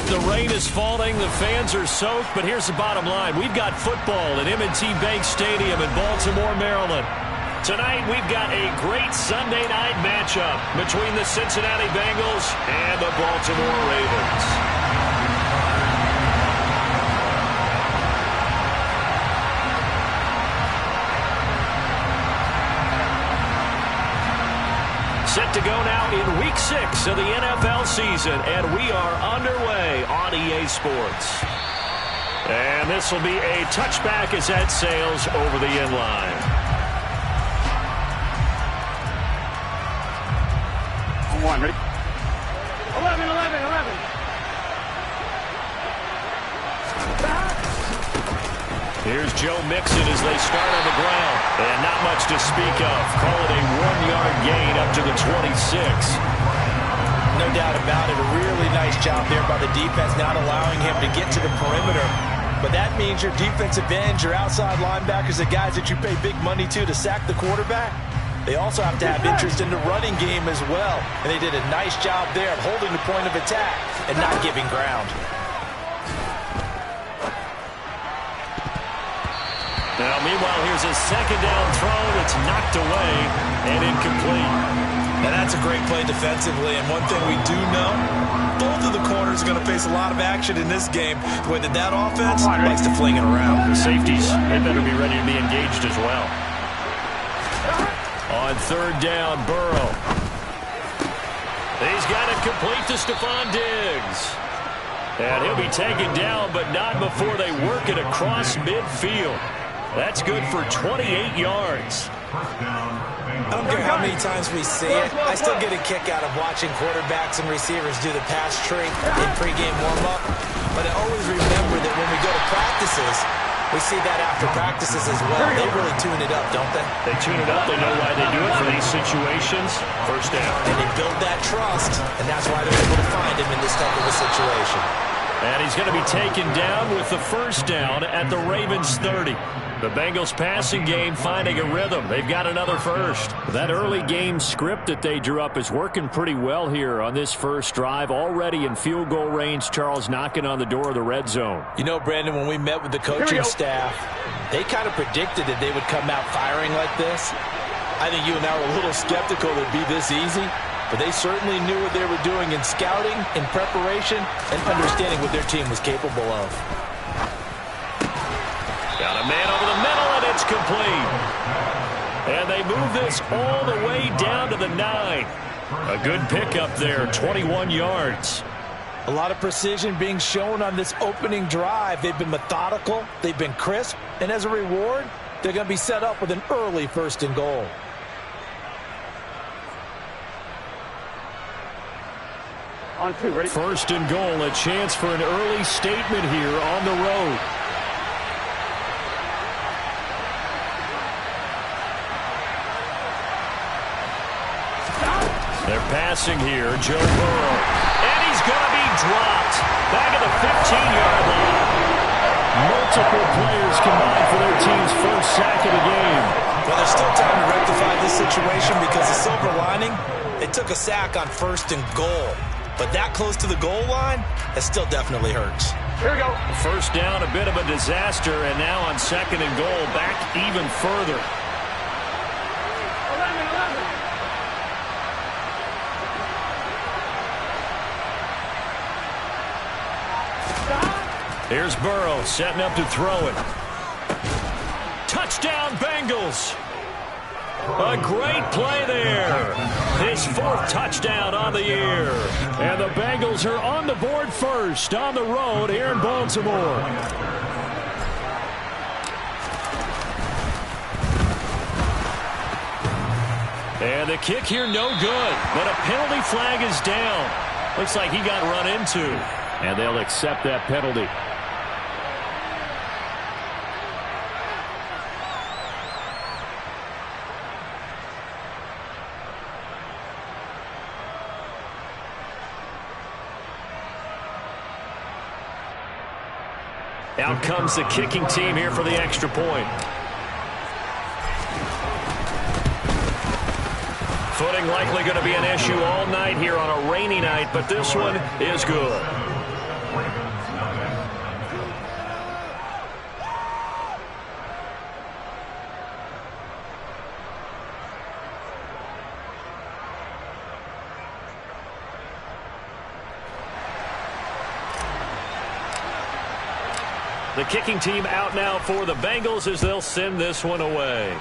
The rain is falling. The fans are soaked. But here's the bottom line. We've got football at M&T Bank Stadium in Baltimore, Maryland. Tonight, we've got a great Sunday night matchup between the Cincinnati Bengals and the Baltimore Ravens. Set to go now in Week 6 of the NFL season, and we are underway on EA Sports. And this will be a touchback as that sails over the end line. One, ready? 11, 11, 11. Here's Joe Mixon as they start on the ground. And not much to speak of. Call it a 1-yard gain up to the 26. No doubt about it. A really nice job there by the defense, not allowing him to get to the perimeter. But that means your defensive ends, your outside linebackers, the guys that you pay big money to sack the quarterback, they also have to have interest in the running game as well. And they did a nice job there of holding the point of attack and not giving ground. Now, meanwhile, here's a second down throw that's knocked away and incomplete. Now, that's a great play defensively. And one thing we do know, both of the corners are going to face a lot of action in this game. The way that offense likes to fling it around. The safeties, they better be ready to be engaged as well. On third down, Burrow. He's got it complete to Stephon Diggs. And he'll be taken down, but not before they work it across midfield. That's good for 28 yards. I don't care how many times we see it. I still get a kick out of watching quarterbacks and receivers do the pass tree in pregame warm-up. But I always remember that when we go to practices, we see that after practices as well. They really tune it up, don't they? They tune it up. They know why they do it for these situations. First down. And they build that trust, and that's why they're able to find him in this type of a situation. And he's going to be taken down with the first down at the Ravens 30. The Bengals passing game finding a rhythm. They've got another first. That early game script that they drew up is working pretty well here on this first drive. Already in field goal range, Charles knocking on the door of the red zone. You know, Brandon, when we met with the coaching staff, they kind of predicted that they would come out firing like this. I think you and I were a little skeptical it would be this easy. But they certainly knew what they were doing in scouting, in preparation, and understanding what their team was capable of. Got a man over the middle, and it's complete. And they move this all the way down to the 9. A good pickup there, 21 yards. A lot of precision being shown on this opening drive. They've been methodical, they've been crisp, and as a reward, they're going to be set up with an early 1st and goal. On 2, ready? 1st and goal, a chance for an early statement here on the road. They're passing here, Joe Burrow. And he's going to be dropped. Back at the 15-yard line. Multiple players combined for their team's first sack of the game. Well, there's still time to rectify this situation because the silver lining, they took a sack on 1st and goal. But that close to the goal line, that still definitely hurts. Here we go. First down, a bit of a disaster, and now on 2nd and goal, back even further. 11, 11. Here's Burrow setting up to throw it. Touchdown, Bengals. A great play there. His 4th touchdown on the year. And the Bengals are on the board first on the road here in Baltimore. And the kick here no good. But a penalty flag is down. Looks like he got run into. And they'll accept that penalty. Out comes the kicking team here for the extra point. Footing likely going to be an issue all night here on a rainy night, but this one is good. The kicking team out now for the Bengals as they'll send this one away.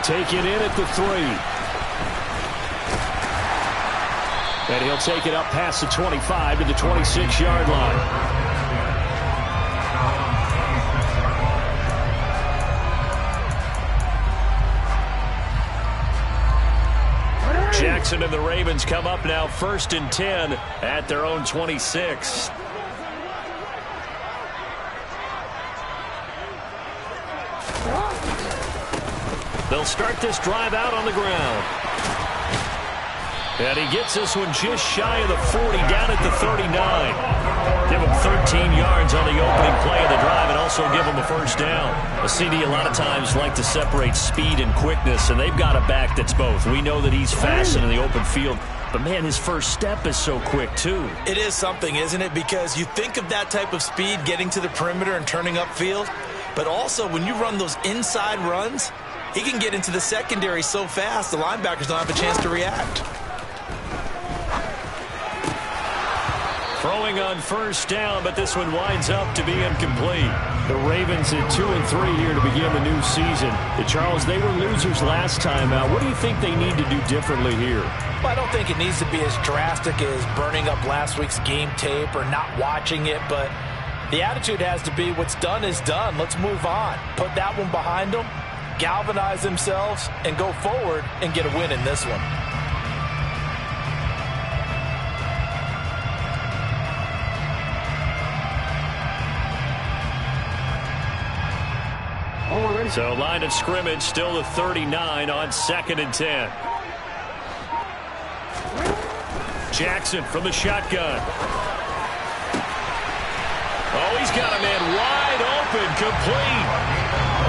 Take it in at the 3. And he'll take it up past the 25 to the 26-yard line. Jackson and the Ravens come up now 1st and 10 at their own 26. They'll start this drive out on the ground. And he gets this one just shy of the 40, down at the 39. Give him 13 yards on the opening play of the drive and also give him a first down. A CD a lot of times like to separate speed and quickness, and they've got a back that's both. We know that he's fast in the open field, but, man, his first step is so quick, too. It is something, isn't it? Because you think of that type of speed getting to the perimeter and turning upfield, but also when you run those inside runs, he can get into the secondary so fast the linebackers don't have a chance to react. Throwing on first down, but this one winds up to be incomplete. The Ravens at 2-3 here to begin the new season. Charles, they were losers last time out. What do you think they need to do differently here? Well, I don't think it needs to be as drastic as burning up last week's game tape or not watching it, but the attitude has to be what's done is done. Let's move on. Put that one behind them, galvanize themselves, and go forward and get a win in this one. So line of scrimmage still the 39 on 2nd and 10. Jackson from the shotgun. Oh, he's got a man wide open, complete.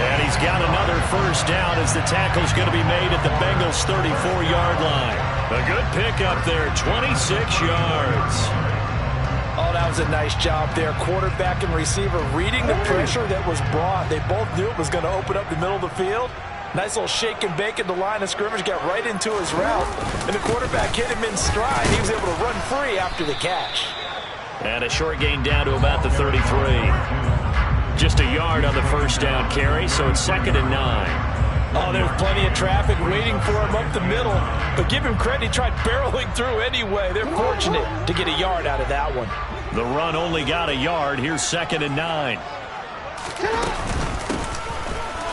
And he's got another first down as the tackle's going to be made at the Bengals' 34-yard line. A good pickup there, 26 yards. Oh, that was a nice job there. Quarterback and receiver reading the pressure that was brought. They both knew it was going to open up the middle of the field. Nice little shake and bake at the line of scrimmage. Got right into his route. And the quarterback hit him in stride. He was able to run free after the catch. And a short gain down to about the 33. Just a yard on the first down carry, so it's 2nd and 9. Oh, there's plenty of traffic waiting for him up the middle. But give him credit, he tried barreling through anyway. They're fortunate to get a yard out of that one. The run only got a yard. Here's 2nd and 9.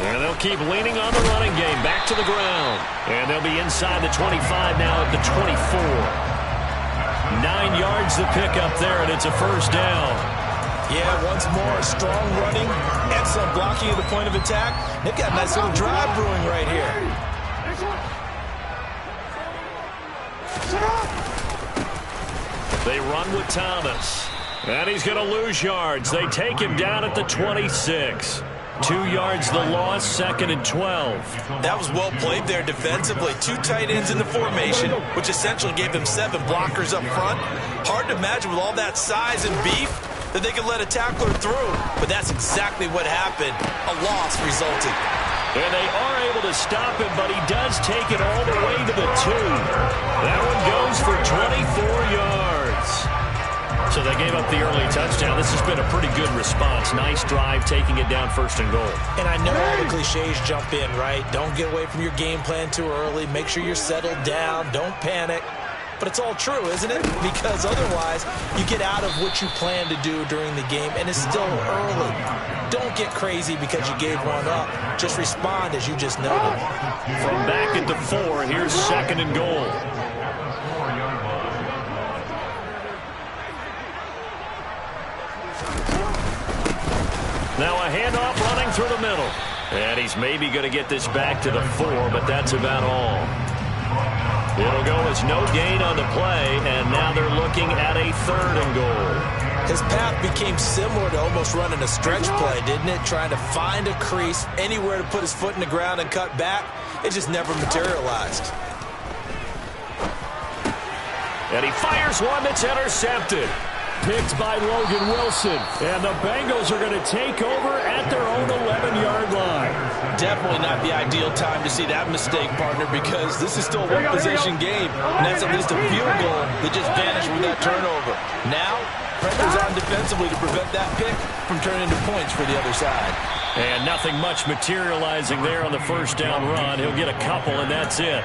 And they'll keep leaning on the running game. Back to the ground. And they'll be inside the 25 now at the 24. 9 yards the pickup there, and it's a first down. Yeah, once more, strong running, excellent blocking at the point of attack. They've got a nice little drive brewing right here. They run with Thomas. And he's going to lose yards. They take him down at the 26. 2 yards the loss, 2nd and 12. That was well played there defensively. 2 tight ends in the formation, which essentially gave them 7 blockers up front. Hard to imagine with all that size and beef that they could let a tackler through, but that's exactly what happened. A loss resulted. And they are able to stop him, but he does take it all the way to the 2. That one goes for 24 yards. So they gave up the early touchdown. This has been a pretty good response. Nice drive, taking it down 1st and goal. And I know all the cliches jump in, right? Don't get away from your game plan too early. Make sure you're settled down. Don't panic. But it's all true, isn't it? Because otherwise, you get out of what you plan to do during the game, and it's still early. Don't get crazy because you gave one up. Just respond as you just noted. From back at the 4, here's 2nd and goal. Now a handoff running through the middle. And he's maybe going to get this back to the 4, but that's about all. It'll go as no gain on the play, and now they're looking at a 3rd and goal. His path became similar to almost running a stretch play, didn't it? Trying to find a crease, anywhere to put his foot in the ground and cut back. It just never materialized. And he fires one that's intercepted. Picked by Logan Wilson. And the Bengals are going to take over at their own 11-yard line. Definitely not the ideal time to see that mistake, partner, because this is still a one-possession game, and that's at least a field goal that just vanished with that turnover. Now, pressure's on defensively to prevent that pick from turning into points for the other side. And nothing much materializing there on the first down run. He'll get a couple, and that's it.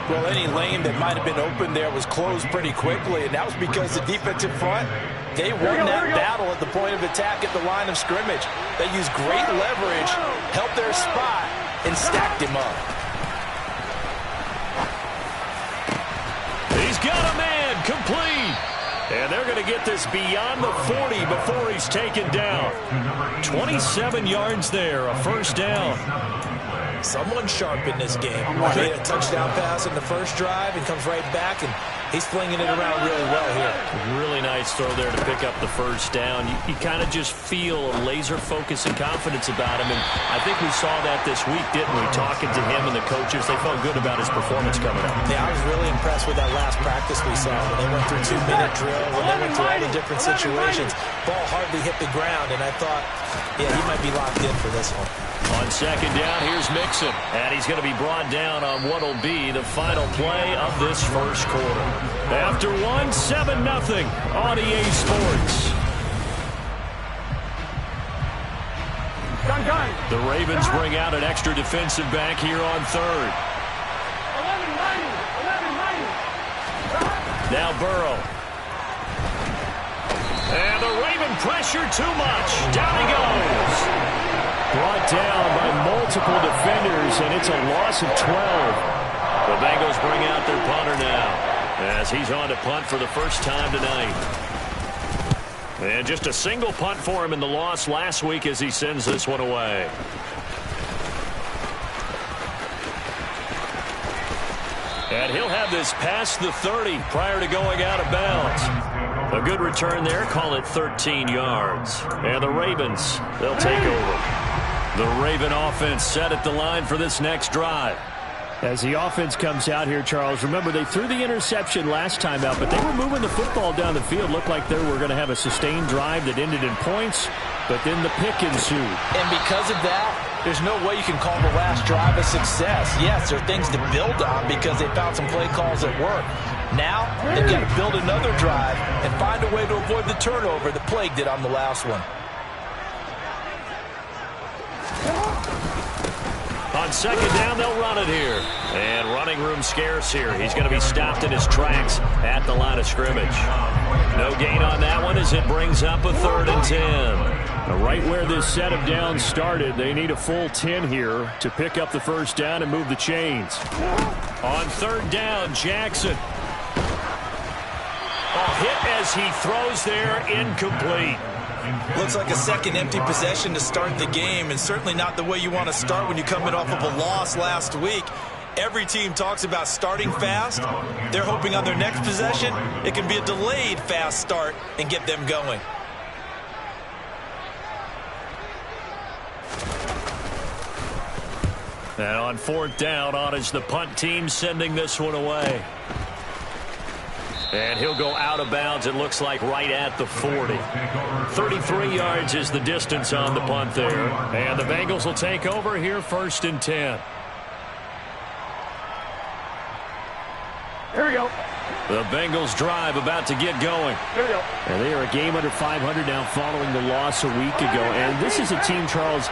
Well, any lane that might have been open there was closed pretty quickly, and that was because the defensive front, they won that battle at the point of attack at the line of scrimmage. They used great leverage, helped their spot, and stacked him up. He's got a man, complete. And they're going to get this beyond the 40 before he's taken down. 27 yards there, a first down. Someone sharp in this game. Made a touchdown pass in the first drive and comes right back, and he's flinging it around really well here. Really nice throw there to pick up the first down. You kind of just feel a laser focus and confidence about him, and I think we saw that this week, didn't we? Talking to him and the coaches, they felt good about his performance coming up. Yeah, I was really impressed with that last practice we saw when they went through 2-minute drill, when they went through all the different situations. Ball hardly hit the ground, and I thought, yeah, he might be locked in for this one. On second down, here's Mixon, and he's going to be brought down on what will be the final play of this first quarter. After 7-0 on EA Sports. Gun. The Ravens bring out an extra defensive back here on third. 11-9. Now Burrow. And the Raven pressure too much. Down he goes. Brought down by multiple defenders, and it's a loss of 12. The Bengals bring out their punter now as he's on to punt for the first time tonight. And just a single punt for him in the loss last week as he sends this one away. And he'll have this past the 30 prior to going out of bounds. A good return there, call it 13 yards. And the Ravens, they'll take over. The Raven offense set at the line for this next drive. As the offense comes out here, Charles, remember they threw the interception last time out, but they were moving the football down the field. Looked like they were going to have a sustained drive that ended in points, but then the pick ensued. And because of that, there's no way you can call the last drive a success. Yes, there are things to build on because they found some play calls that work. Now, they've got to build another drive and find a way to avoid the turnover that plagued it on the last one. On second down, they'll run it here. And running room scarce here. He's going to be stopped in his tracks at the line of scrimmage. No gain on that one as it brings up a 3rd and 10. Right where this set of downs started, they need a full 10 here to pick up the first down and move the chains. On 3rd down, Jackson. A hit as he throws there, incomplete. Looks like a second empty possession to start the game, and certainly not the way you want to start when you're coming off of a loss last week. Every team talks about starting fast. They're hoping on their next possession, it can be a delayed fast start and get them going. And on 4th down, on is the punt team sending this one away. And he'll go out of bounds, it looks like, right at the 40. 33 yards is the distance on the punt there. And the Bengals will take over here, 1st and 10. Here we go. The Bengals drive about to get going. Here we go. And they are a game under 500 now following the loss a week ago. And this is a team, Charles,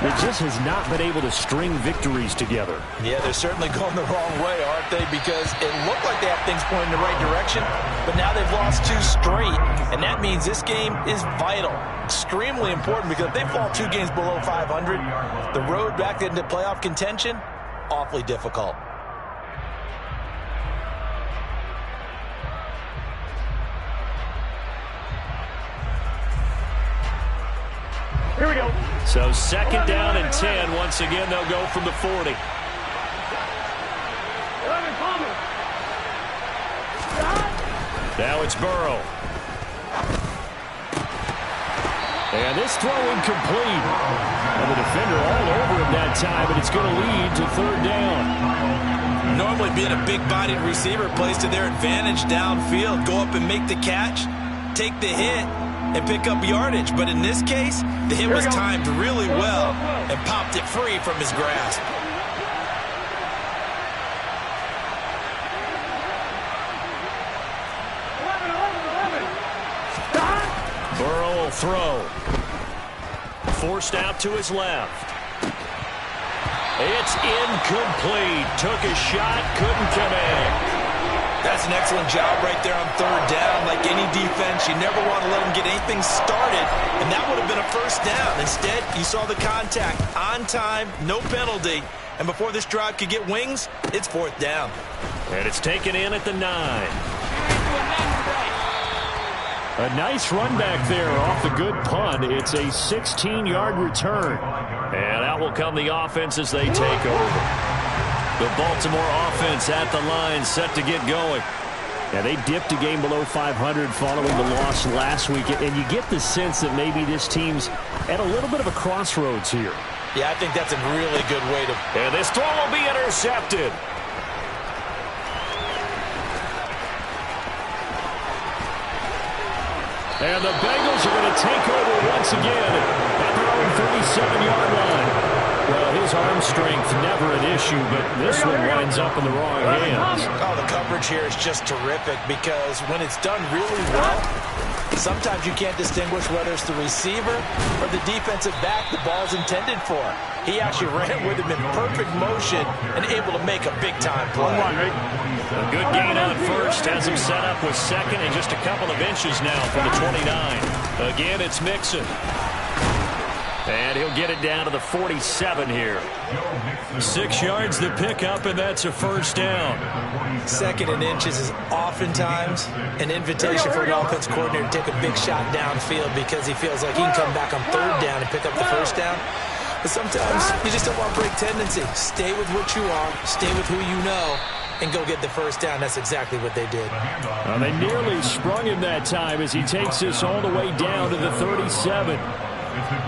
that just has not been able to string victories together. Yeah, they're certainly going the wrong way, aren't they? Because it looked like they have things pointing in the right direction, but now they've lost 2 straight. And that means this game is vital, extremely important, because if they fall 2 games below 500, the road back into playoff contention, awfully difficult. Here we go. So 2nd down and 10. Once again, they'll go from the 40. 11, call me. Now it's Burrow. And this throw incomplete. And the defender all over him that time, and it's going to lead to 3rd down. Normally being a big-bodied receiver plays to their advantage downfield. Go up and make the catch. take the hit and pick up yardage. But in this case, the hit was timed really well and popped it free from his grasp. Burrow will throw. Forced out to his left. It's incomplete. Took a shot, couldn't connect. That's an excellent job right there on third down. Like any defense, you never want to let them get anything started, and that would have been a first down. Instead, you saw the contact on time, no penalty, and before this drive could get wings, it's fourth down. And it's taken in at the 9. A nice run back there off the good punt. It's a 16-yard return. And out will come the offense as they take over. The Baltimore offense at the line, set to get going. Yeah, they dipped a game below 500 following the loss last week. And you get the sense that maybe this team's at a little bit of a crossroads here. Yeah, I think that's a really good way to... And this throw will be intercepted. And the Bengals are going to take over once again at their own 37-yard line. Well, his arm strength never an issue, but this one winds up in the wrong hands. Oh, the coverage here is just terrific because when it's done really well, sometimes you can't distinguish whether it's the receiver or the defensive back the ball's intended for. He actually ran with him in perfect motion and able to make a big-time play. A good gain on first has him set up with second and just a couple of inches now from the 29. Again, it's Mixon. And he'll get it down to the 47 here. 6 yards the pickup, and that's a first down. Second and inches is oftentimes an invitation for an offense coordinator to take a big shot downfield because he feels like he can come back on third down and pick up the first down. But sometimes you just don't want to break tendency. Stay with what you are, stay with who you know, and go get the first down. That's exactly what they did. Well, they nearly sprung him that time as he takes this all the way down to the 37.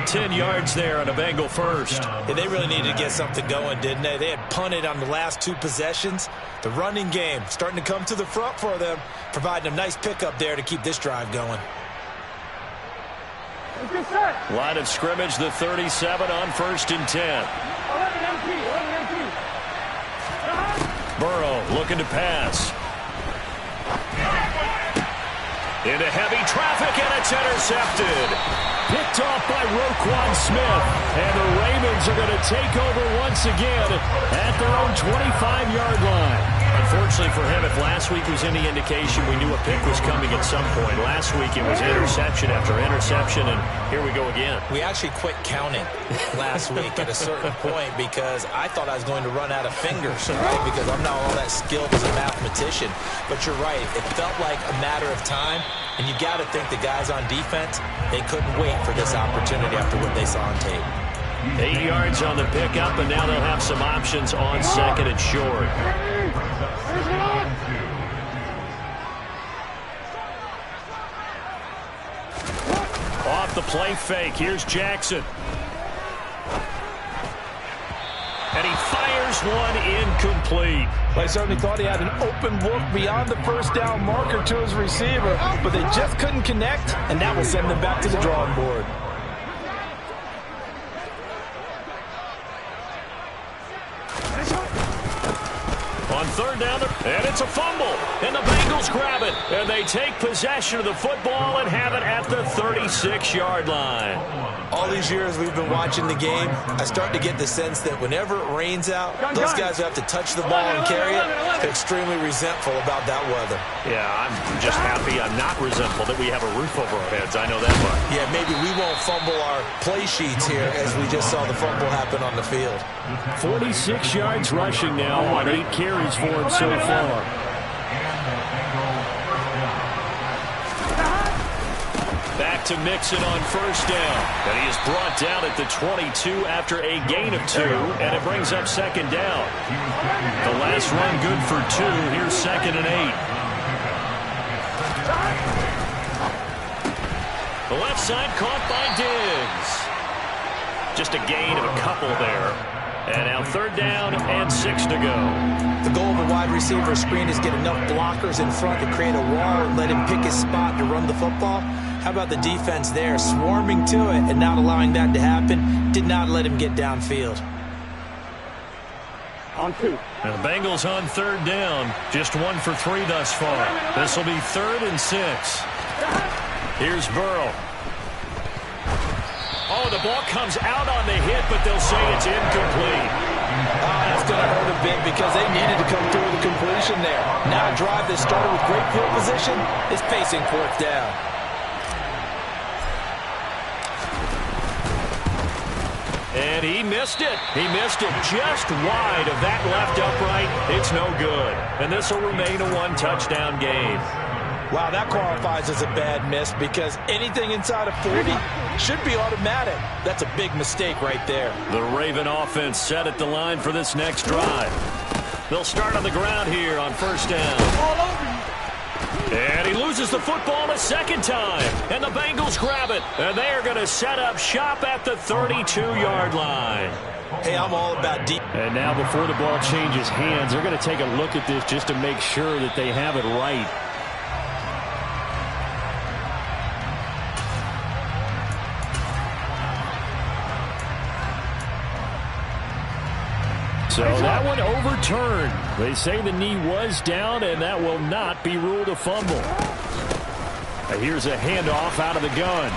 10 yards there on a Bengal first. Yeah, they really needed to get something going, didn't they? They had punted on the last 2 possessions. The running game starting to come to the front for them, providing a nice pickup there to keep this drive going. Line of scrimmage, the 37 on 1st and 10. Burrow looking to pass. Into heavy traffic, and it's intercepted. Picked off by Roquan Smith. And the Ravens are going to take over once again at their own 25-yard line. Unfortunately for him, if last week was any indication, we knew a pick was coming at some point. Last week it was interception after interception, and here we go again. We actually quit counting last week at a certain point because I thought I was going to run out of fingers, right? Because I'm not all that skilled as a mathematician. But you're right. It felt like a matter of time, and you got to think the guys on defense, they couldn't wait for this opportunity after what they saw on tape. 8 yards on the pickup, and now they'll have some options on second and short. Off the play fake. Here's Jackson. And he fires one incomplete. I certainly thought he had an open look beyond the first down marker to his receiver, but they just couldn't connect, and that will send them back to the drawing board. On third down, and it's a fumble. And the Bengals grab it. And they take possession of the football and have it at the 36-yard line. All these years we've been watching the game, I start to get the sense that whenever it rains out, those guys who have to touch the ball and carry it are extremely resentful about that weather. Yeah, I'm just happy I'm not resentful that we have a roof over our heads. I know that much. Yeah, maybe we won't fumble our play sheets here as we just saw the fumble happen on the field. 46 yards rushing now on 8 carries for him so far. Back to Mixon on first down. And he is brought down at the 22 after a gain of 2, and it brings up second down. The last run good for 2. Here's second and 8. The left side caught by Diggs. Just a gain of a couple there. And now 3rd down and 6 to go. The goal of a wide receiver screen is get enough blockers in front to create a wall and let him pick his spot to run the football. How about the defense there, swarming to it and not allowing that to happen? Did not let him get downfield. On 2. And the Bengals on 3rd down. Just 1 for 3 thus far. This will be 3rd and 6. Here's Burrow. Oh, the ball comes out on the hit, but they'll say it's incomplete. Oh, that's going to hurt a bit because they needed to come through with a completion there. Now a drive that started with great field position is facing 4th down. And he missed it. He missed it just wide of that left upright. It's no good. And this will remain a 1-touchdown game. Wow, that qualifies as a bad miss because anything inside of 40 should be automatic. That's a big mistake right there. The Raven offense set at the line for this next drive. They'll start on the ground here on 1st down. And he loses the football a 2nd time. And the Bengals grab it. And they are going to set up shop at the 32-yard line. Hey, I'm all about deep. And now before the ball changes hands, they're going to take a look at this just to make sure that they have it right. So that one overturned. They say the knee was down, and that will not be ruled a fumble. Here's a handoff out of the gun.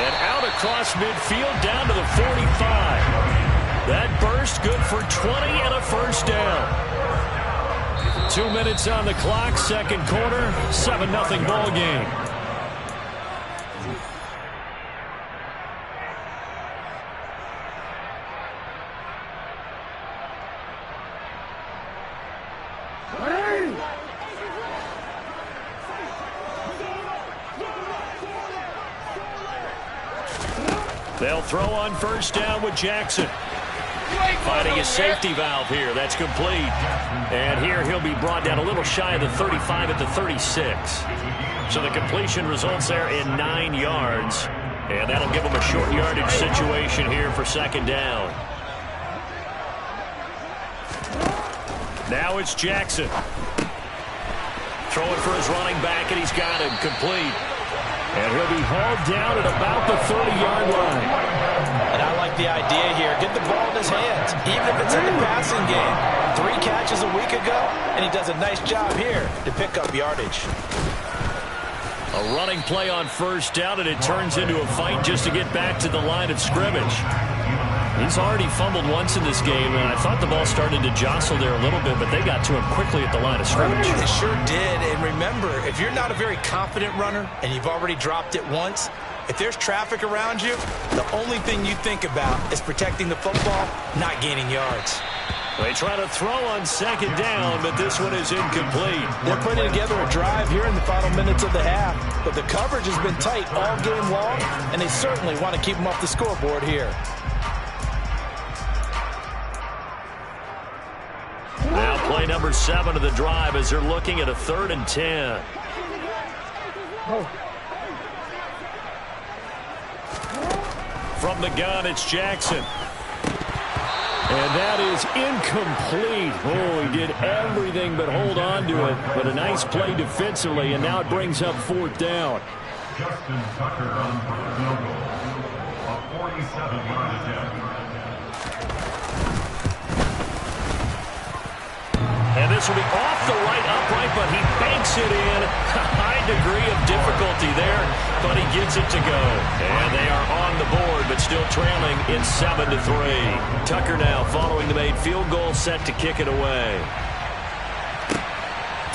And out across midfield down to the 45. That burst good for 20 and a 1st down. 2 minutes on the clock, 2nd quarter, 7-0 ball game. They'll throw on 1st down with Jackson. Finding a safety valve here. That's complete. And here he'll be brought down a little shy of the 35 at the 36. So the completion results there in 9 yards. And that'll give them a short yardage situation here for 2nd down. Now it's Jackson. Throwing for his running back, and he's got him complete. And he'll be hauled down at about the 30-yard line. And I like the idea here. Get the ball in his hands, even if it's in the passing game. 3 catches a week ago, and he does a nice job here to pick up yardage. A running play on 1st down, and it turns into a fight just to get back to the line of scrimmage. He's already fumbled once in this game, and I thought the ball started to jostle there a little bit, but they got to him quickly at the line of scrimmage. It sure did, and remember, if you're not a very confident runner and you've already dropped it once, if there's traffic around you, the only thing you think about is protecting the football, not gaining yards. They try to throw on 2nd down, but this one is incomplete. They're putting together a drive here in the final minutes of the half, but the coverage has been tight all game long, and they certainly want to keep them off the scoreboard here. Now play number 7 of the drive as they're looking at a 3rd and 10. From the gun, it's Jackson. And that is incomplete. Oh, he did everything but hold on to it. But a nice play defensively, and now it brings up 4th down. Justin Tucker on 4th down, a 47-yard attempt. And this will be off the right upright, but he banks it in. A high degree of difficulty there, but he gets it to go. And they are on the board, but still trailing in 7-3. Tucker now following the made field goal, set to kick it away.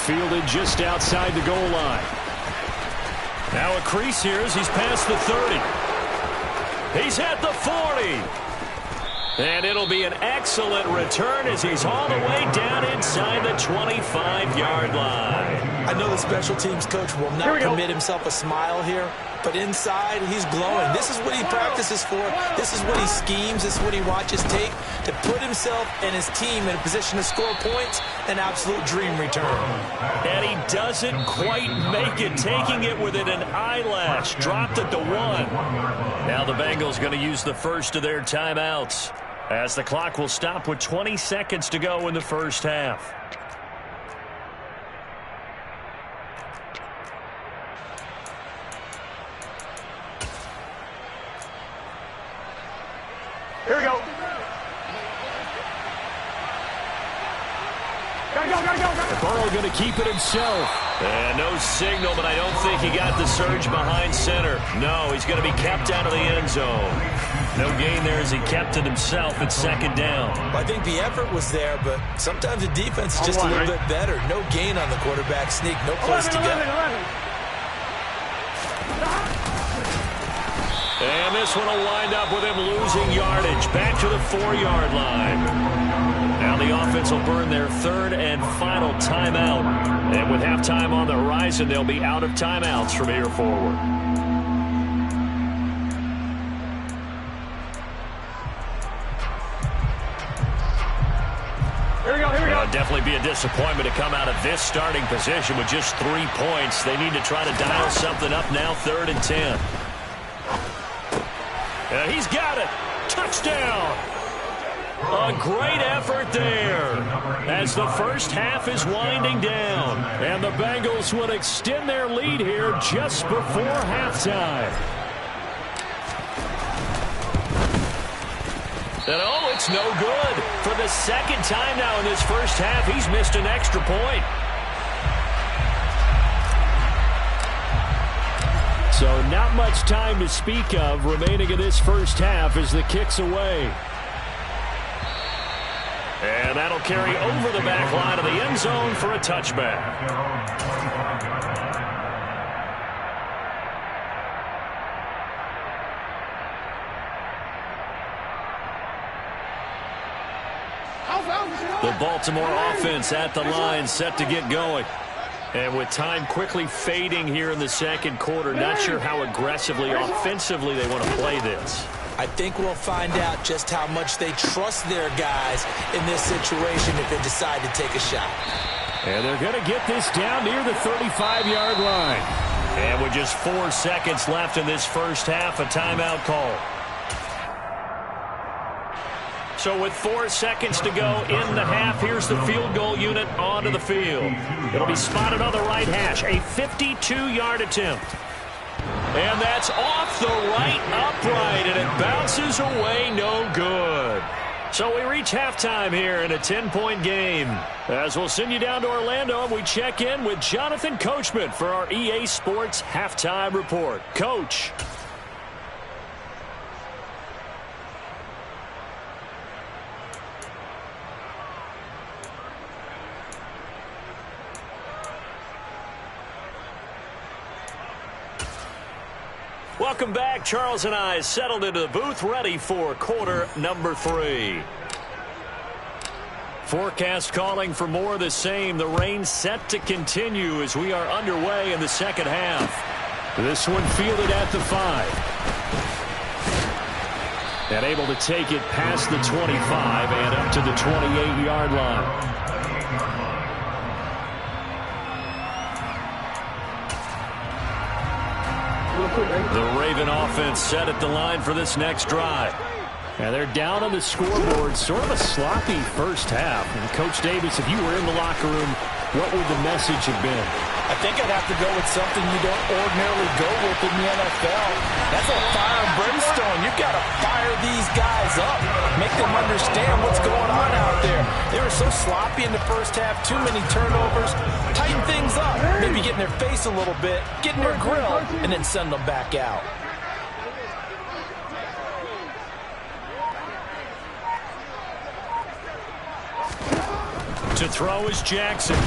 Fielded just outside the goal line. Now a crease here as he's past the 30. He's at the 40. And it'll be an excellent return as he's all the way down inside the 25-yard line. I know the special teams coach will not permit himself a smile here, but inside, he's glowing. This is what he practices for. This is what he schemes. This is what he watches tape to put himself and his team in a position to score points. An absolute dream return. And he doesn't quite make it, taking it within an eyelash. Dropped it to 1. Now the Bengals going to use the first of their timeouts, as the clock will stop with 20 seconds to go in the first half. Here we go. Gotta go. Burrow going to keep it himself. And no signal, but I don't think he got the surge behind center. No, he's going to be kept out of the end zone. No gain there as he kept it himself at second down. I think the effort was there, but sometimes the defense is just a little bit better. No gain on the quarterback sneak, no place to go. 11. And this one will wind up with him losing yardage. Back to the 4-yard line. Now the offense will burn their third and final timeout. And with halftime on the horizon, they'll be out of timeouts from here forward. Here we go. It'll definitely be a disappointment to come out of this starting position with just 3 points. They need to try to dial something up now, 3rd and 10. He's got it. Touchdown. A great effort there as the first half is winding down. And the Bengals will extend their lead here just before halftime. And oh, it's no good. For the second time now in this first half, he's missed an extra point. So not much time to speak of remaining in this first half as the kick's away. And that'll carry over the back line of the end zone for a touchback. The Baltimore offense at the line, set to get going. And with time quickly fading here in the second quarter, not sure how aggressively, offensively they want to play this. I think we'll find out just how much they trust their guys in this situation if they decide to take a shot. And they're going to get this down near the 35-yard line. And with just 4 seconds left in this first half, a timeout call. So with 4 seconds to go in the half, here's the field goal unit onto the field. It'll be spotted on the right hash, a 52-yard attempt. And that's off the right upright, and it bounces away, no good. So we reach halftime here in a 10-point game. As we'll send you down to Orlando, and we check in with Jonathan Coachman for our EA Sports Halftime Report. Coach. Welcome back. Charles and I settled into the booth, ready for quarter number 3. Forecast calling for more of the same. The rain set to continue as we are underway in the second half. This one fielded at the 5. And able to take it past the 25 and up to the 28-yard line. The Raven offense set at the line for this next drive. And they're down on the scoreboard. Sort of a sloppy first half. And Coach Davis, if you were in the locker room, what would the message have been? I think I'd have to go with something you don't ordinarily go with in the NFL. That's a fire and brimstone. You've got to fire these guys up. Make them understand what's going on out there. They were so sloppy in the first half. Too many turnovers. Tighten things up. Maybe get in their face a little bit. Get in their grill. And then send them back out. To throw is Jackson.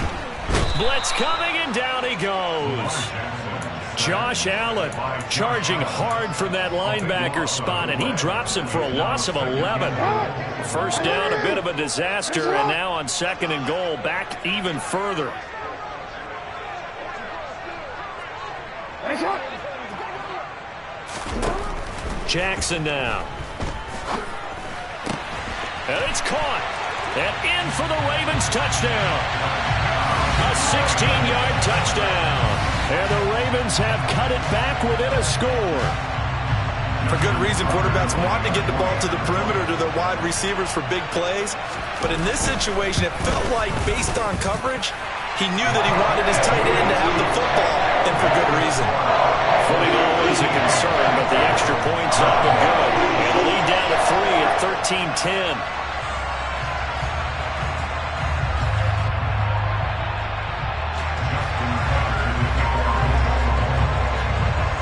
Blitz coming, and down he goes. Josh Allen charging hard from that linebacker spot, and he drops him for a loss of 11. First down, a bit of a disaster, and now on 2nd and goal, back even further. Jackson now. And it's caught. And in for the Ravens touchdown. A 16-yard touchdown. And the Ravens have cut it back within a score. For good reason, quarterbacks want to get the ball to the perimeter to their wide receivers for big plays. But in this situation, it felt like, based on coverage, he knew that he wanted his tight end to have the football, and for good reason. Footing always a concern, but the extra point's up and good. And the lead down to 3 at 13-10.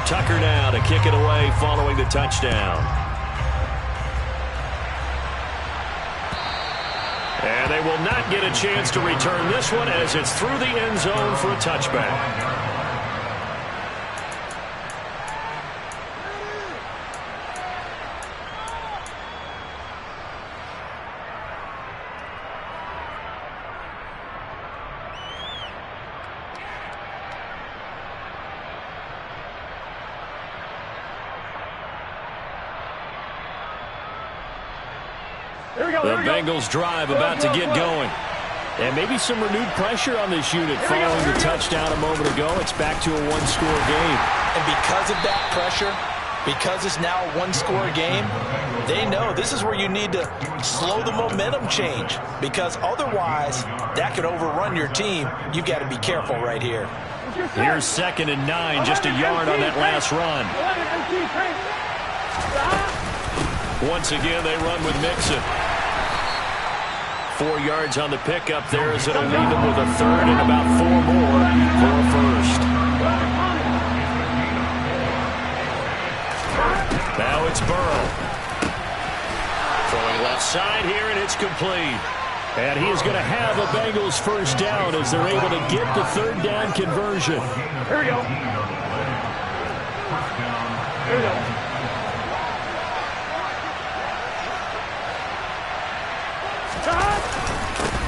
Tucker now to kick it away following the touchdown. And they will not get a chance to return this one as it's through the end zone for a touchback. The Bengals drive about to get going. And maybe some renewed pressure on this unit following the touchdown a moment ago. It's back to a one-score game. And because of that pressure, because it's now a one-score game, they know this is where you need to slow the momentum change. Because otherwise, that could overrun your team. You've got to be careful right here. Here's 2nd and 9, just a yard on that last run. Once again, they run with Mixon. 4 yards on the pickup there as it'll leave them with a third and about 4 more for a first. Now it's Burrow. Throwing left side here, and it's complete. And he is going to have a Bengals first down as they're able to get the third down conversion. Here we go. Here we go.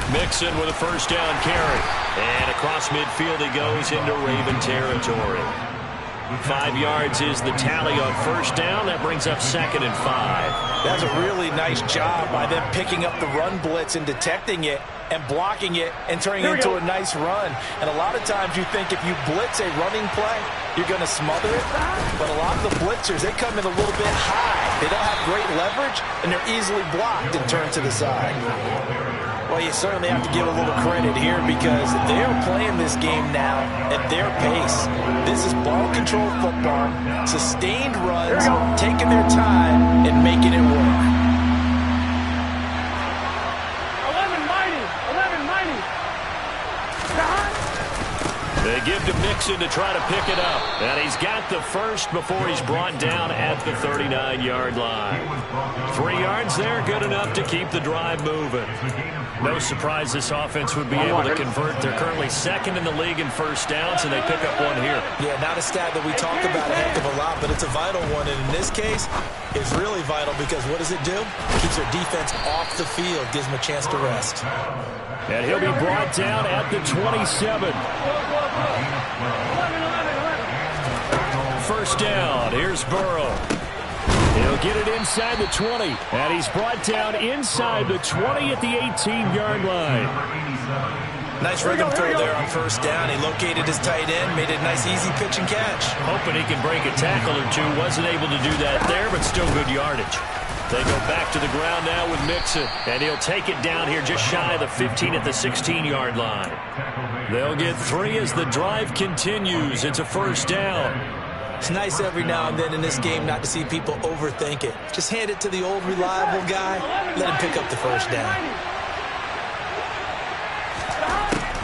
Mixon with a first down carry. And across midfield he goes into Raven territory. 5 yards is the tally on first down. That brings up 2nd and 5. That's a really nice job by them picking up the run blitz and detecting it and blocking it and turning it into a nice run. And a lot of times you think if you blitz a running play, you're going to smother it. But a lot of the blitzers, they come in a little bit high. They don't have great leverage, and they're easily blocked and turned to the side. Well, you certainly have to give a little credit here because they're playing this game now at their pace. This is ball control football, sustained runs, taking their time and making it work. 11-90. They give to Mixon to try to pick it up. And he's got the first before he's brought down at the 39-yard line. 3 yards there, good enough to keep the drive moving. No surprise this offense would be able to convert. They're currently 2nd in the league in first downs, and they pick up one here. Yeah, not a stat that we talk about a heck of a lot, but it's a vital one. And in this case, it's really vital because what does it do? It keeps their defense off the field, gives them a chance to rest. And he'll be brought down at the 27. First down. Here's Burrow. He'll get it inside the 20. And he's brought down inside the 20 at the 18-yard line. Nice rhythm throw there on first down. He located his tight end, made it a nice easy pitch and catch. Hoping he can break a tackle or two. Wasn't able to do that there, but still good yardage. They go back to the ground now with Mixon. And he'll take it down here just shy of the 15 at the 16-yard line. They'll get 3 as the drive continues. It's a first down. It's nice every now and then in this game not to see people overthink it. Just hand it to the old reliable guy. Let him pick up the first down.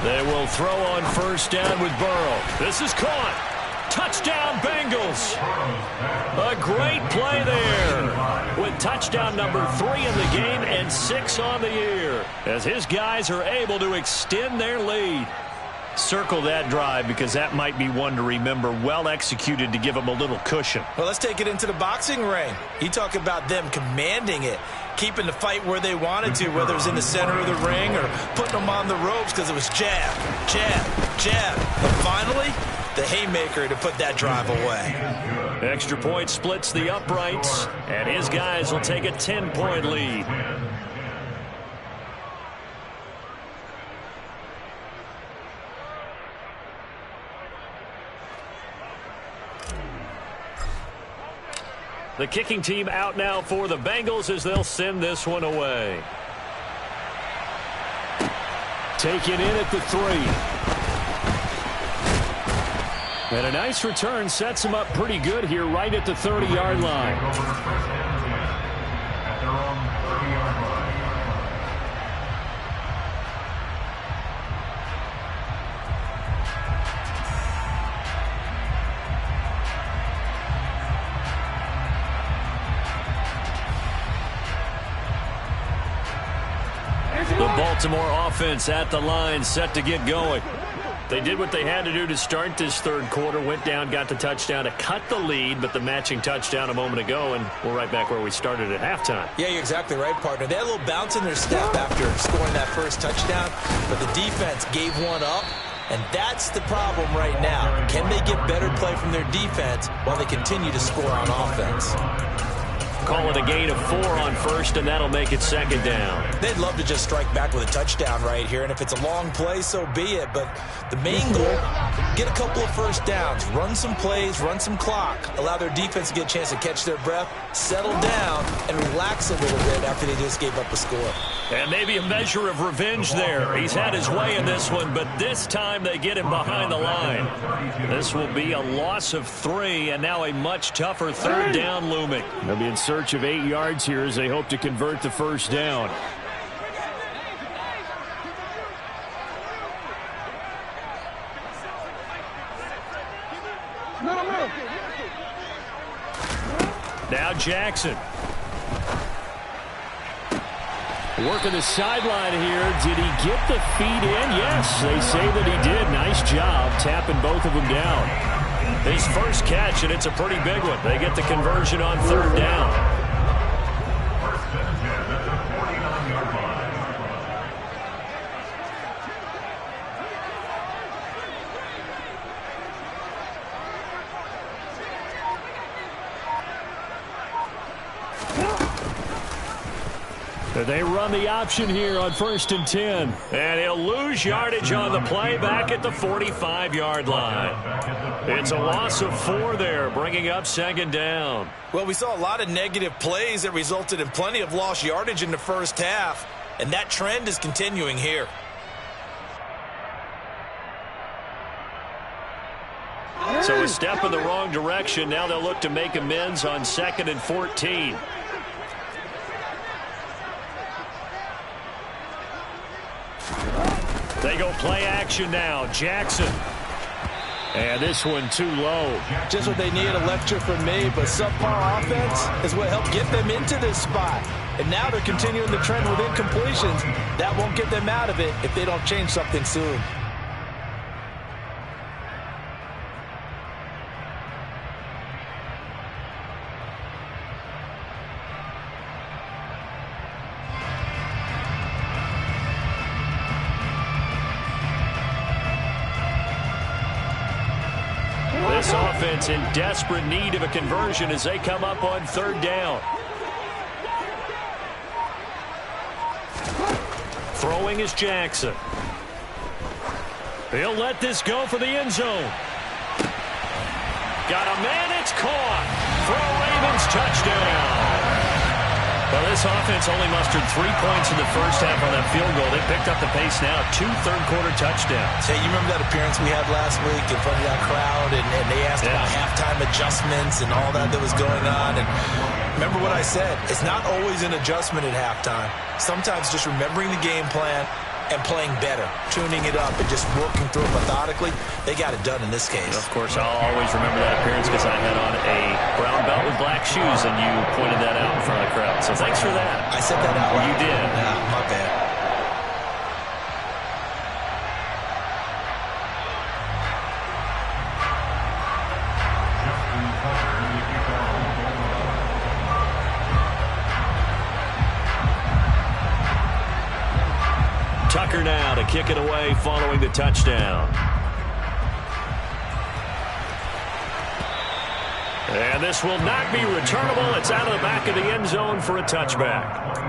They will throw on first down with Burrow. This is caught. Touchdown, Bengals. A great play there. With touchdown number 3 in the game and 6 on the year. As his guys are able to extend their lead. Circle that drive because that might be one to remember. Well executed to give them a little cushion. Well, let's take it into the boxing ring. You talk about them commanding it, keeping the fight where they wanted to, whether it was in the center of the ring or putting them on the ropes because it was jab, jab, jab. And finally, the haymaker to put that drive away. Extra point splits the uprights, and his guys will take a 10-point lead. The kicking team out now for the Bengals as they'll send this one away. Taken in at the 3. And a nice return sets him up pretty good here right at the 30-yard line. At their own 30-yard line. The Baltimore offense at the line, set to get going. They did what they had to do to start this third quarter, went down, got the touchdown to cut the lead, but the matching touchdown a moment ago, and we're right back where we started at halftime. Yeah, you're exactly right, partner. They had a little bounce in their step after scoring that first touchdown, but the defense gave one up, and that's the problem right now. Can they get better play from their defense while they continue to score on offense? Call it a gain of 4 on first, and that'll make it second down. They'd love to just strike back with a touchdown right here, and if it's a long play, so be it. But the main goal, get a couple of first downs, run some plays, run some clock, allow their defense to get a chance to catch their breath, settle down, and relax a little bit after they just gave up a score. And maybe a measure of revenge there. He's had his way in this one, but this time they get him behind the line. This will be a loss of 3, and now a much tougher third down looming. They'll be in search of 8 yards here as they hope to convert the first down. Now Jackson. Working the sideline here. Did he get the feet in? Yes, they say that he did. Nice job tapping both of them down. His first catch, and it's a pretty big one. They get the conversion on third down. First and 10 at the 49-yard line. They run the option here on first and 10. And he'll lose yardage on the play back at the 45-yard line. It's a loss of 4 there, bringing up second down. Well, we saw a lot of negative plays that resulted in plenty of lost yardage in the first half, and that trend is continuing here. So a step in the wrong direction. Now they'll look to make amends on second and 14. They go play action now. Jackson. And this one too low. Just what they need, a lecture from me, but subpar offense is what helped get them into this spot. And now they're continuing the trend with incompletions. That won't get them out of it if they don't change something soon. This offense in desperate need of a conversion as they come up on third down. Throwing is Jackson. He'll let this go for the end zone. Got a man, it's caught for a Ravens touchdown. Well, this offense only mustered 3 points in the first half on that field goal. They picked up the pace now, 2 third-quarter touchdowns. Hey, you remember that appearance we had last week in front of that crowd, and they asked about halftime adjustments and all that was going on. And remember what I said, it's not always an adjustment at halftime. Sometimes just remembering the game plan and playing better, tuning it up and just working through it methodically. They got it done in this case. Of course, I'll always remember that appearance because I had on a brown belt with black shoes, and you pointed that out in front of the crowd. So thanks for that. I said that out loud. You did. Yeah, my bad. Tucker now to kick it away following the touchdown. And this will not be returnable. It's out of the back of the end zone for a touchback.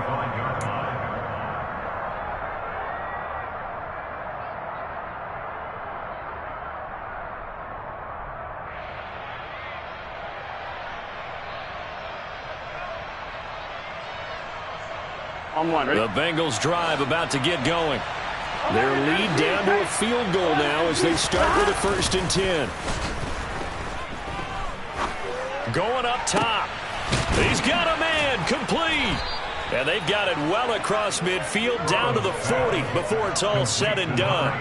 On one, ready? The Bengals drive about to get going. Their lead down to a field goal now as they start with a 1st and 10. Going up top. He's got a man complete. And they've got it well across midfield down to the 40 before it's all said and done.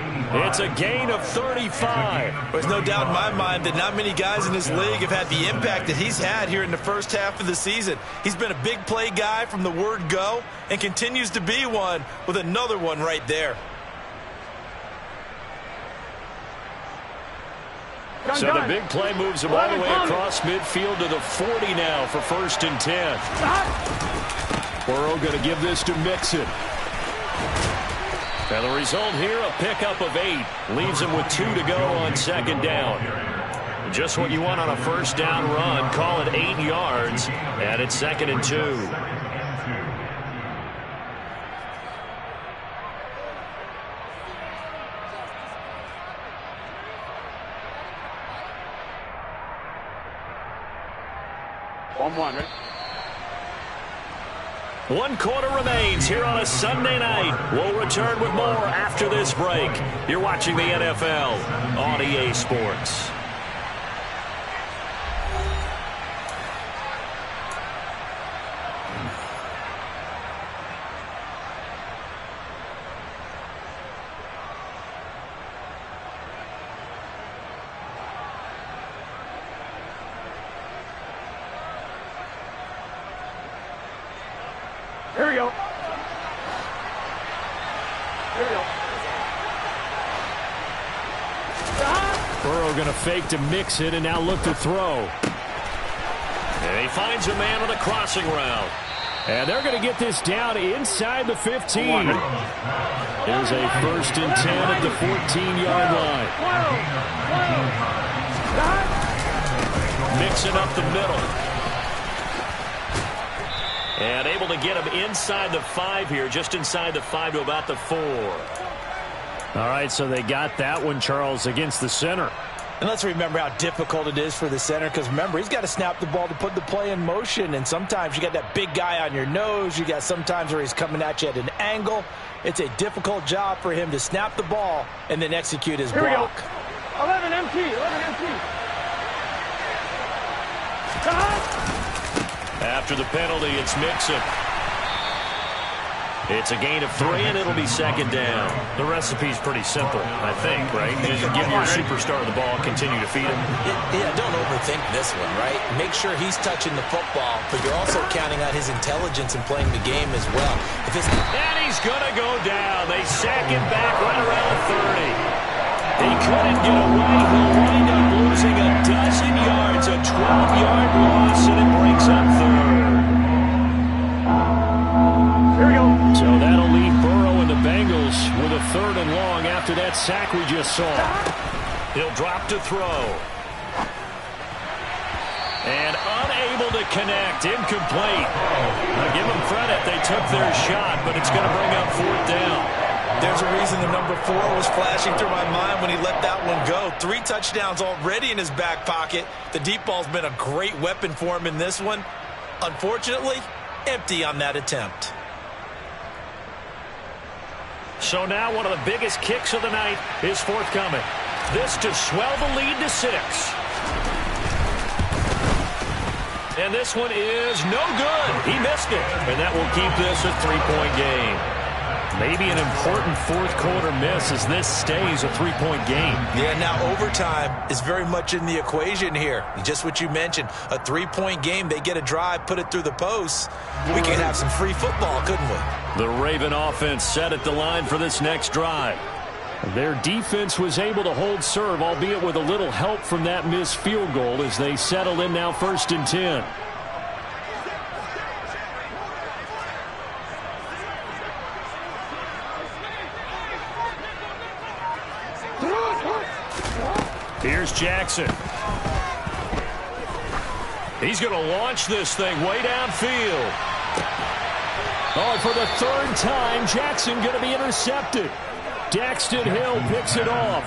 It's a gain of 35. There's no doubt in my mind that not many guys in this league have had the impact that he's had here in the first half of the season. He's been a big play guy from the word go and continues to be one with another one right there. So the big play moves him all the way across midfield to the 40 now for 1st and 10. Burrow going to give this to Mixon. And the result here, a pickup of 8. Leaves him with 2 to go on 2nd down. Just what you want on a 1st down run. Call it 8 yards. And it's 2nd and 2. One, right? 1 quarter remains here on a Sunday night. We'll return with more after this break. You're watching the NFL on EA Sports. Here we go. Here we go. Burrow going to fake to mix it and now look to throw. And he finds a man on the crossing route. And they're going to get this down inside the 15. There's a 1st and 10 at the 14-yard line. Mixing up the middle. And able to get him inside the 5 here, just inside the 5 to about the 4. All right, so they got that one, Charles, against the center. And let's remember how difficult it is for the center, because remember, he's got to snap the ball to put the play in motion, and sometimes you got that big guy on your nose. You got sometimes where he's coming at you at an angle. It's a difficult job for him to snap the ball and then execute his block. 11 MT, 11 MT. After the penalty, it's Mixon. It's a gain of 3, and it'll be 2nd down. The recipe's pretty simple, I think, right? Just give your superstar the ball, continue to feed him. Yeah, don't overthink this one, right? Make sure he's touching the football, but you're also counting on his intelligence in playing the game as well. And he's going to go down. They sack him back right around the 30. He couldn't get away. He'll wind up losing a dozen yards, a 12-yard loss, and it brings up 3rd. Here we go. So that'll leave Burrow and the Bengals with a 3rd and long after that sack we just saw. He'll drop to throw. And unable to connect. Incomplete. Now give them credit. They took their shot, but it's going to bring up 4th down. There's a reason the number 4 was flashing through my mind when he let that one go. 3 touchdowns already in his back pocket. The deep ball's been a great weapon for him in this one. Unfortunately, empty on that attempt. So now one of the biggest kicks of the night is forthcoming. This to swell the lead to 6. And this one is no good. He missed it. And that will keep this a 3-point game. Maybe an important 4th quarter miss as this stays a 3-point game. Yeah, now overtime is very much in the equation here. Just what you mentioned, a 3-point game. They get a drive, put it through the posts. We could have some free football, couldn't we? The Raven offense set at the line for this next drive. Their defense was able to hold serve, albeit with a little help from that missed field goal as they settle in now 1st and 10. Here's Jackson. He's going to launch this thing way downfield. Oh, and for the third time, Jackson going to be intercepted. Daxton Hill picks it off.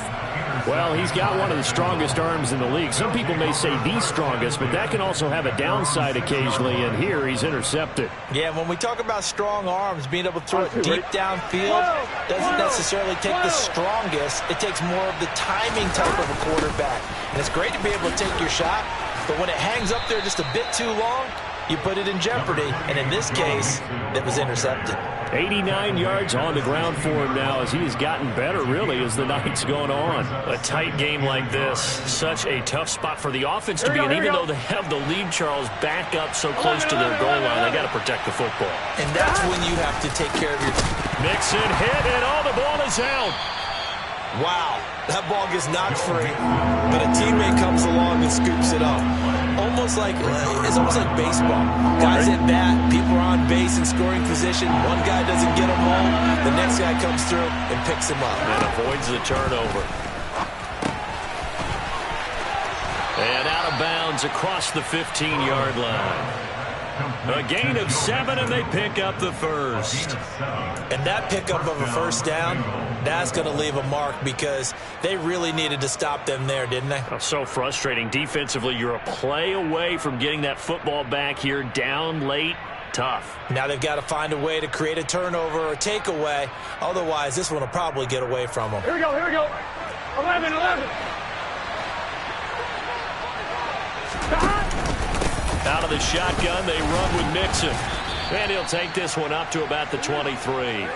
Well, he's got one of the strongest arms in the league. Some people may say the strongest, but that can also have a downside occasionally, and here he's intercepted. Yeah, when we talk about strong arms, being able to throw it deep downfield doesn't necessarily take the strongest. It takes more of the timing type of a quarterback. And it's great to be able to take your shot, but when it hangs up there just a bit too long, you put it in jeopardy. And in this case, it was intercepted. 89 yards on the ground for him now as he has gotten better, really, as the night's gone on. A tight game like this, such a tough spot for the offense to be in. Even though they have the lead, Charles, back up so close to their goal line, they got to protect the football. And that's when you have to take care of your team. Mixon hit, and the ball is out. Wow, that ball gets knocked free, but a teammate comes along and scoops it up. It's almost like baseball. Guys at bat, people are on base in scoring position. One guy doesn't get them home. The next guy comes through and picks him up. And avoids the turnover. And out of bounds across the 15-yard line. A gain of 7, and they pick up the first. And that pickup of a first down, that's going to leave a mark because they really needed to stop them there, didn't they? Oh, so frustrating. Defensively, you're a play away from getting that football back here, down late. Tough. Now they've got to find a way to create a turnover or takeaway. Otherwise, this one will probably get away from them. Here we go, here we go. 11. Out of the shotgun, they run with Mixon. And he'll take this one up to about the 23.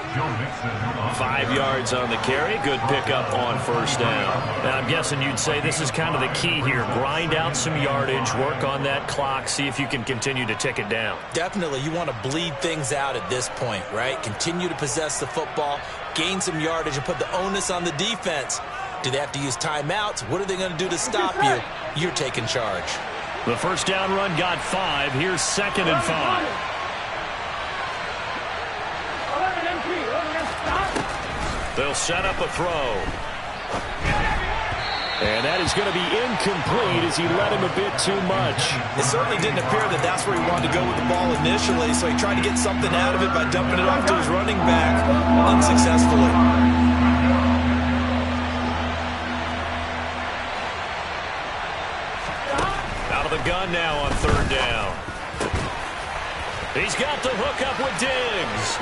5 yards on the carry. Good pickup on first down. Now, I'm guessing you'd say this is kind of the key here. Grind out some yardage, work on that clock, see if you can continue to tick it down. Definitely. You want to bleed things out at this point, right? Continue to possess the football, gain some yardage, and put the onus on the defense. Do they have to use timeouts? What are they going to do to stop you? You're taking charge. The first down run got 5. Here's 2nd and 5. They'll set up a throw. And that is going to be incomplete as he led him a bit too much. It certainly didn't appear that that's where he wanted to go with the ball initially, so he tried to get something out of it by dumping it off to his running back unsuccessfully. The gun now on third down. He's got the hook up with Diggs.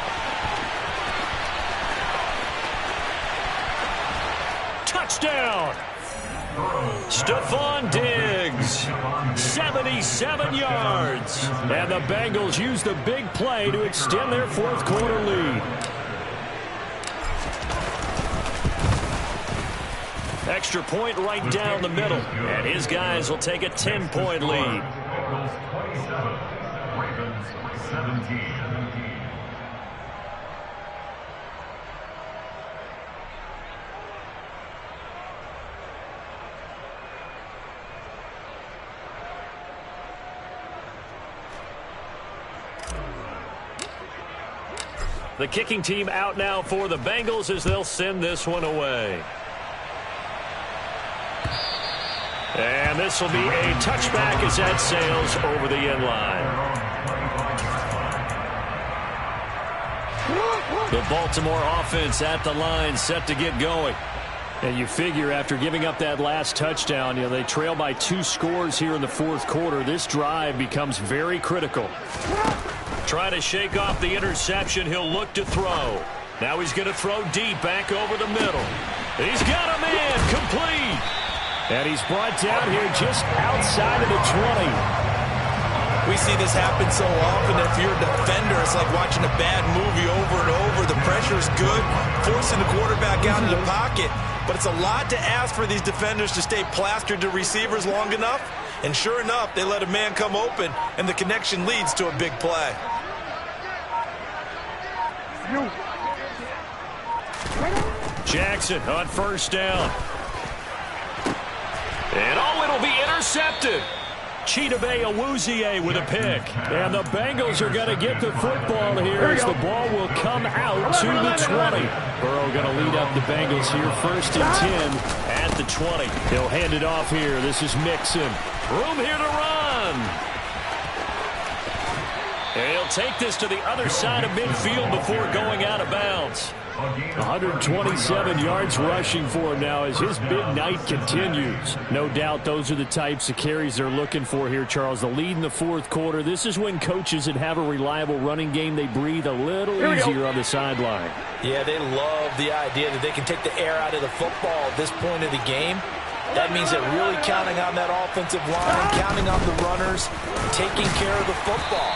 Touchdown. Stephon Diggs. 77 yards. And the Bengals use the big play to extend their fourth quarter lead. Extra point right down the middle. And his guys will take a 10-point lead. Ravens 17. The kicking team out now for the Bengals as they'll send this one away. And this will be a touchback as that sails over the end line. The Baltimore offense at the line set to get going. And you figure after giving up that last touchdown, they trail by 2 scores here in the fourth quarter. This drive becomes very critical. Trying to shake off the interception. He'll look to throw. Now he's going to throw deep back over the middle. He's got a man complete. And he's brought down here just outside of the 20. We see this happen so often. If you're a defender, it's like watching a bad movie over and over. The pressure is good, forcing the quarterback out of the pocket. But it's a lot to ask for these defenders to stay plastered to receivers long enough. And sure enough, they let a man come open, and the connection leads to a big play. Jackson on first down. And it'll be intercepted. Chidobe Awuzie with a pick. And the Bengals are going to get the football here as the ball will come out to the 20. Burrow going to lead up the Bengals here, 1st and 10 at the 20. He'll hand it off here. This is Mixon. Room here to run. He'll take this to the other side of midfield before going out of bounds. 127 yards rushing for him now as his big night continues. No doubt those are the types of carries they're looking for here, Charles. The lead in the fourth quarter. This is when coaches that have a reliable running game, they breathe a little easier on the sideline. Yeah, they love the idea that they can take the air out of the football at this point of the game. That means they're really counting on that offensive line, counting on the runners, taking care of the football.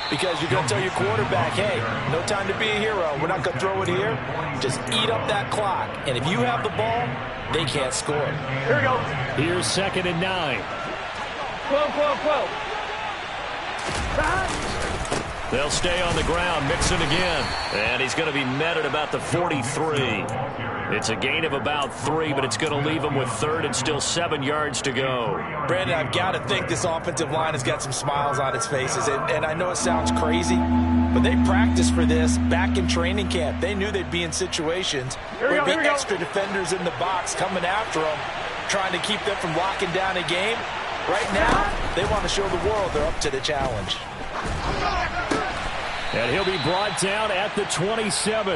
Because you're going to tell your quarterback, hey, no time to be a hero. We're not going to throw it here. Just eat up that clock. And if you have the ball, they can't score. Here we go. Here's 2nd and 9. 12. They'll stay on the ground. Mixon again. And he's going to be met at about the 43. It's a gain of about 3, but it's going to leave him with 3rd and still 7 yards to go. Brandon, I've got to think this offensive line has got some smiles on its faces. And I know it sounds crazy, but they practiced for this back in training camp. They knew they'd be in situations where there'd be extra defenders in the box coming after them, trying to keep them from locking down a game. Right now, they want to show the world they're up to the challenge. And he'll be brought down at the 27.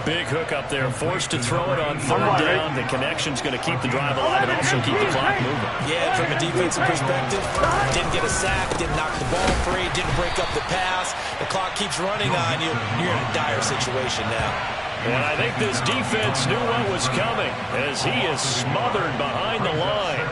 Big hook up there, forced to throw it on 3rd down. The connection's going to keep the drive alive and also keep the clock moving. Yeah, from a defensive perspective, didn't get a sack, didn't knock the ball free, didn't break up the pass. The clock keeps running on you. You're in a dire situation now. And I think this defense knew what was coming as he is smothered behind the line.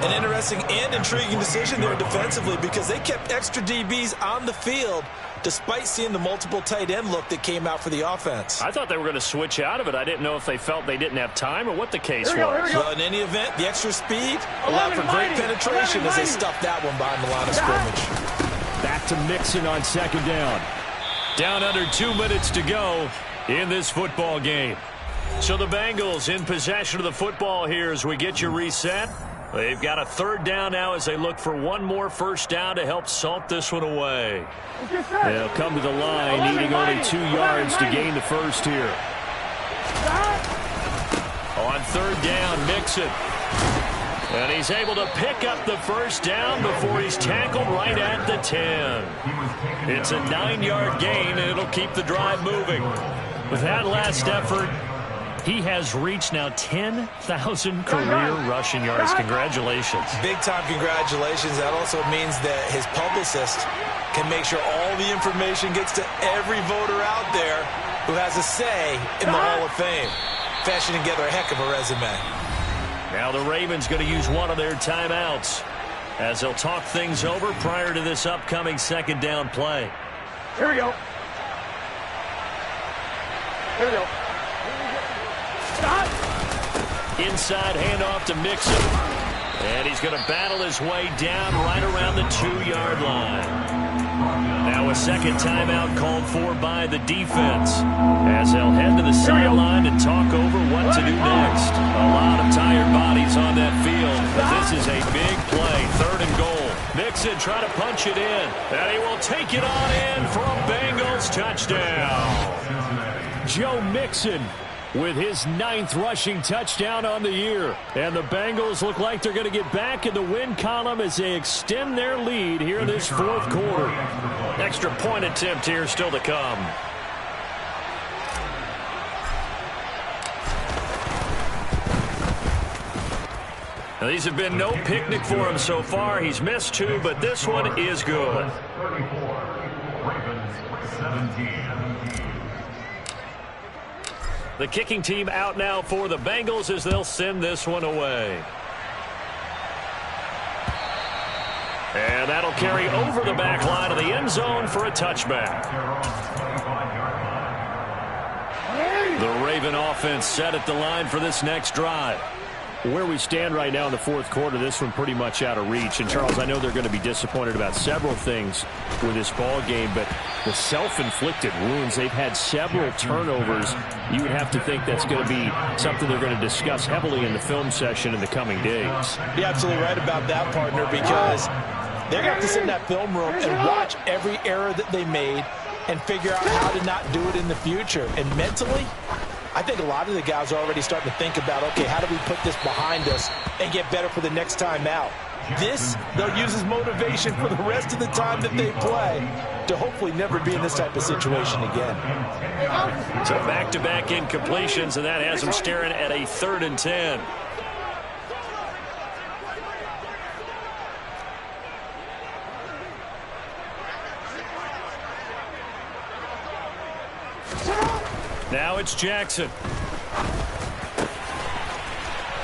An interesting and intriguing decision there defensively because they kept extra DBs on the field despite seeing the multiple tight end look that came out for the offense. I thought they were going to switch out of it. I didn't know if they felt they didn't have time or what the case was. Well, in any event, the extra speed allowed for great penetration as they stuffed that one behind the line of scrimmage. Back to Mixon on 2nd down. Down under 2 minutes to go in this football game. So the Bengals in possession of the football here as we get you reset. They've got a 3rd down now as they look for one more 1st down to help salt this one away. They'll come to the line, needing only 2 yards to gain the 1st here. On 3rd down, Mixon. And he's able to pick up the 1st down before he's tackled right at the 10. It's a 9-yard gain, and it'll keep the drive moving. With that last effort, he has reached now 10,000 career rushing yards. Congratulations. Big-time congratulations. That also means that his publicist can make sure all the information gets to every voter out there who has a say in the Hall of Fame. Fashioning together a heck of a resume. Now the Ravens going to use one of their timeouts as they'll talk things over prior to this upcoming 2nd down play. Here we go. Here we go. Inside handoff to Mixon. And he's going to battle his way down right around the 2-yard line. Now a 2nd timeout called for by the defense as they'll head to the sideline and talk over what to do next. A lot of tired bodies on that field, but this is a big play. 3rd and goal. Mixon trying to punch it in, and he will take it on in for a Bengals touchdown. Joe Mixon with his 9th rushing touchdown on the year. And the Bengals look like they're going to get back in the win column as they extend their lead here in this 4th quarter. Extra point attempt here still to come. Now, these have been no picnic for him so far. He's missed 2, but this one is good. 34, Ravens 17. The kicking team out now for the Bengals as they'll send this one away. And that'll carry over the back line of the end zone for a touchback. The Raven offense set at the line for this next drive. Where we stand right now in the 4th quarter, this one pretty much out of reach. And, Charles, I know they're going to be disappointed about several things with this ball game, but the self-inflicted wounds, they've had several turnovers. You would have to think that's going to be something they're going to discuss heavily in the film session in the coming days. You're absolutely right about that, partner, because they're going to have to sit in that film room and watch every error that they made and figure out how to not do it in the future. And mentally, I think a lot of the guys are already starting to think about, okay, how do we put this behind us and get better for the next time out? This, they'll use as motivation for the rest of the time that they play to hopefully never be in this type of situation again. So back-to-back incompletions, and that has them staring at a 3rd and 10. Now it's Jackson.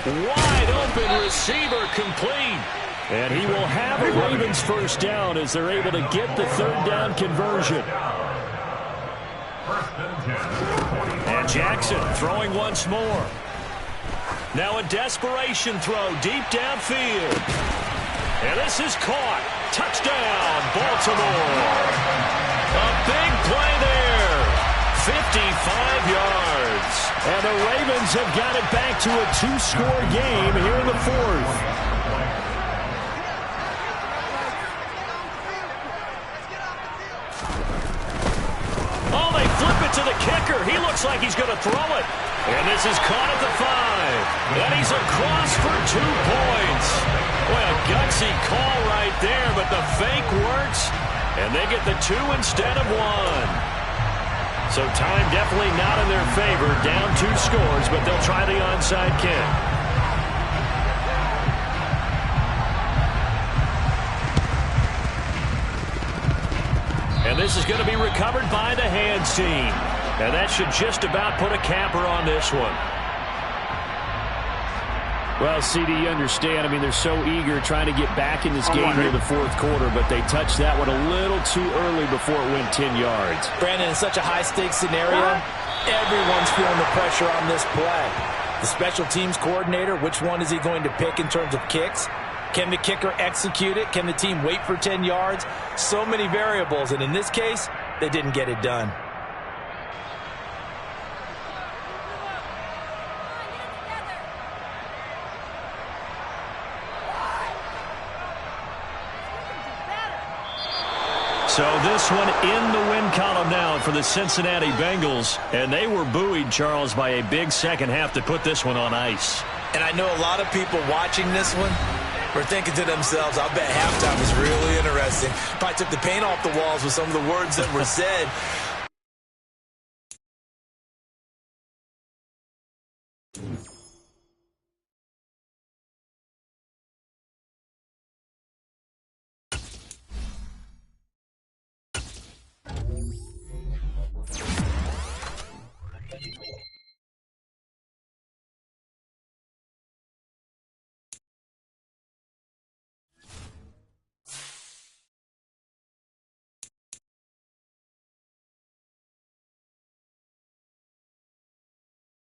Wide open receiver complete. And he will have a Ravens first down as they're able to get the 3rd down conversion. And Jackson throwing once more. Now a desperation throw deep downfield. And this is caught. Touchdown, Baltimore. A big play there. 55 yards. And the Ravens have got it back to a 2-score game here in the 4th. Oh, they flip it to the kicker. He looks like he's going to throw it. And this is caught at the 5. And he's across for 2 points. Boy, a gutsy call right there, but the fake works. And they get the 2 instead of 1. So time definitely not in their favor. Down 2 scores, but they'll try the onside kick. And this is going to be recovered by the hands team. And that should just about put a capper on this one. Well, CD, you understand. I mean, they're so eager trying to get back in this game here in the 4th quarter, but they touched that one a little too early before it went 10 yards. Brandon, in such a high-stakes scenario, everyone's feeling the pressure on this play. The special teams coordinator, which one is he going to pick in terms of kicks? Can the kicker execute it? Can the team wait for 10 yards? So many variables, and in this case, they didn't get it done. So this one in the win column now for the Cincinnati Bengals. And they were buoyed, Charles, by a big second half to put this one on ice. And I know a lot of people watching this one were thinking to themselves, I'll bet halftime is really interesting. Probably took the paint off the walls with some of the words that were said.